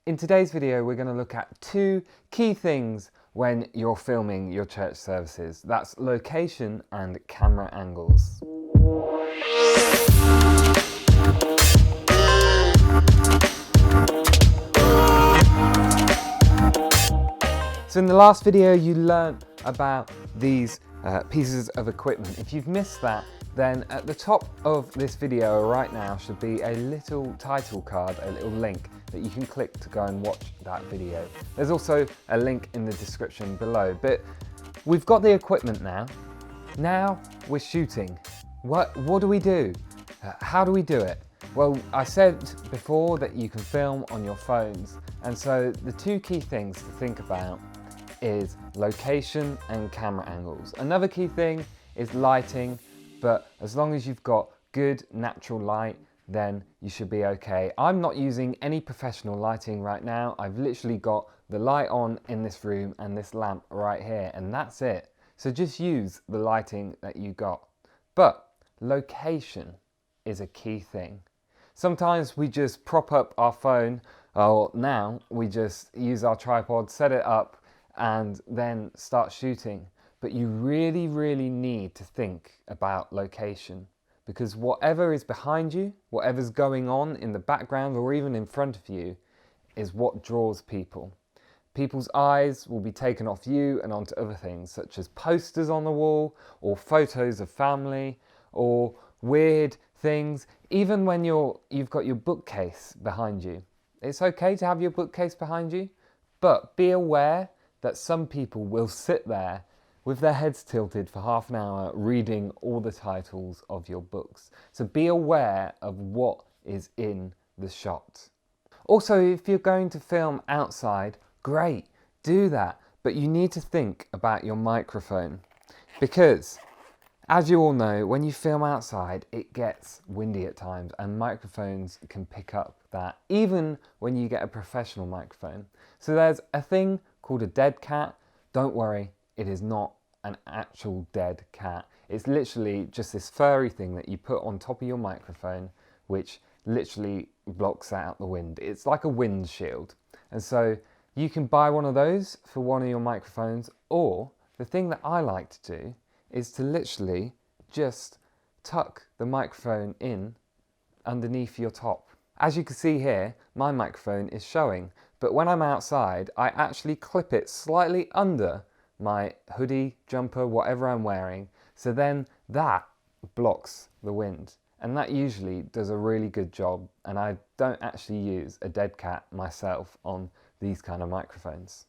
In today's video, we're going to look at two key things when you're filming your church services. That's location and camera angles. So in the last video, you learned about these pieces of equipment. If you've missed that, then at the top of this video right now should be a little title card, a little link that you can click to go and watch that video. There's also a link in the description below, but we've got the equipment now. Now we're shooting. What do we do? How do we do it? Well, I said before that you can film on your phones, and so the two key things to think about is location and camera angles. Another key thing is lighting, but as long as you've got good natural light, then you should be okay. I'm not using any professional lighting right now. I've literally got the light on in this room and this lamp right here, and that's it. So just use the lighting that you got. But location is a key thing. Sometimes we just prop up our phone, or now we just use our tripod, set it up, and then start shooting. But you really need to think about location, because whatever is behind you, whatever's going on in the background or even in front of you, is what draws people. People's eyes will be taken off you and onto other things, such as posters on the wall, or photos of family, or weird things. Even when you've got your bookcase behind you. It's okay to have your bookcase behind you, but be aware that some people will sit there with their heads tilted for half an hour reading all the titles of your books. So be aware of what is in the shot. Also, if you're going to film outside, great, do that. But you need to think about your microphone, because as you all know, when you film outside, it gets windy at times, and microphones can pick up that, even when you get a professional microphone. So there's a thing called a dead cat. Don't worry, it is not an actual dead cat. It's literally just this furry thing that you put on top of your microphone, which literally blocks out the wind. It's like a windshield. And so you can buy one of those for one of your microphones, or the thing that I like to do is to literally just tuck the microphone in underneath your top. As you can see here, my microphone is showing, but when I'm outside, I actually clip it slightly under my hoodie, jumper, whatever I'm wearing, so then that blocks the wind. And that usually does a really good job, and I don't actually use a dead cat myself on these kind of microphones.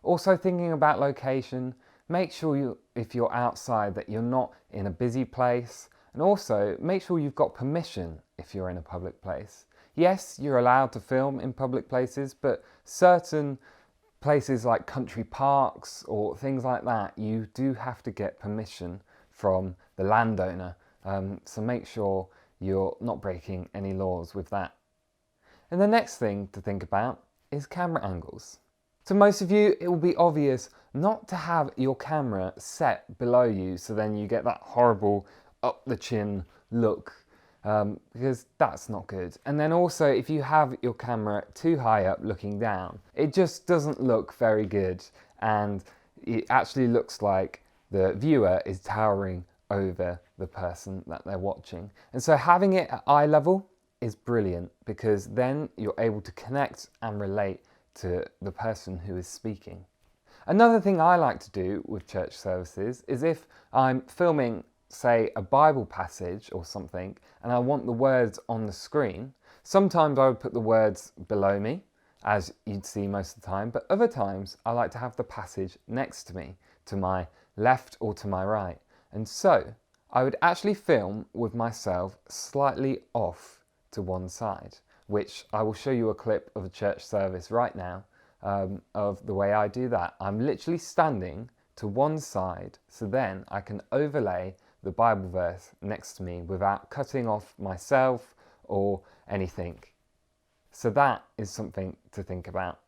Also, thinking about location, make sure if you're outside that you're not in a busy place, and also make sure you've got permission if you're in a public place. Yes, you're allowed to film in public places, but certain places like country parks or things like that, you do have to get permission from the landowner. So make sure you're not breaking any laws with that. And the next thing to think about is camera angles. To most of you, it will be obvious not to have your camera set below you, so then you get that horrible up the chin look, because that's not good. And then also, if you have your camera too high up looking down, it just doesn't look very good, and it actually looks like the viewer is towering over the person that they're watching. And so having it at eye level is brilliant, because then you're able to connect and relate to the person who is speaking. Another thing I like to do with church services is if I'm filming, say, a Bible passage or something, and I want the words on the screen, sometimes I would put the words below me, as you'd see most of the time, but other times I like to have the passage next to me, to my left or to my right. And so I would actually film with myself slightly off to one side, which I will show you a clip of a church service right now of the way I do that. I'm literally standing to one side, so then I can overlay the Bible verse next to me without cutting off myself or anything. So that is something to think about.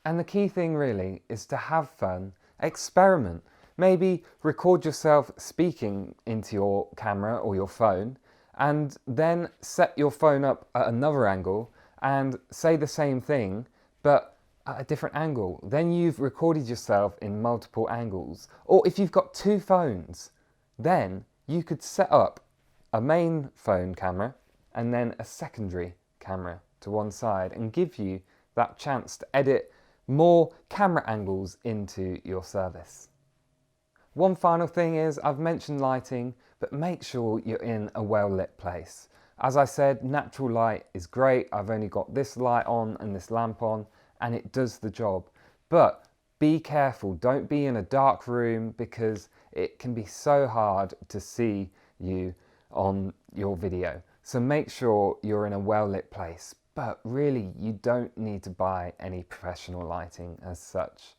And the key thing really is to have fun, experiment. Maybe record yourself speaking into your camera or your phone, and then set your phone up at another angle and say the same thing, but at a different angle. Then you've recorded yourself in multiple angles. Or if you've got two phones, then you could set up a main phone camera and then a secondary camera to one side and give you that chance to edit more camera angles into your service. One final thing is, I've mentioned lighting, but make sure you're in a well-lit place. As I said, natural light is great. I've only got this light on and this lamp on, and it does the job. But be careful, don't be in a dark room, because it can be so hard to see you on your video. So make sure you're in a well-lit place. But really, you don't need to buy any professional lighting as such.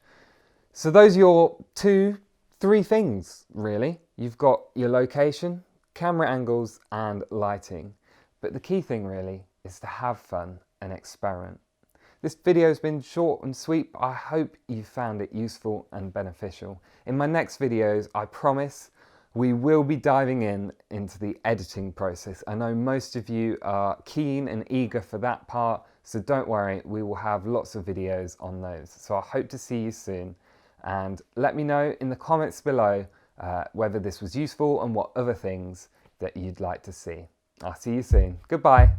So those are your 2-3 things, really. You've got your location, camera angles, and lighting. But the key thing really is to have fun and experiment. This video has been short and sweet, but I hope you found it useful and beneficial. In my next videos, I promise, we will be diving into the editing process. I know most of you are keen and eager for that part, so don't worry, we will have lots of videos on those. So I hope to see you soon, and let me know in the comments below whether this was useful and what other things that you'd like to see. I'll see you soon. Goodbye.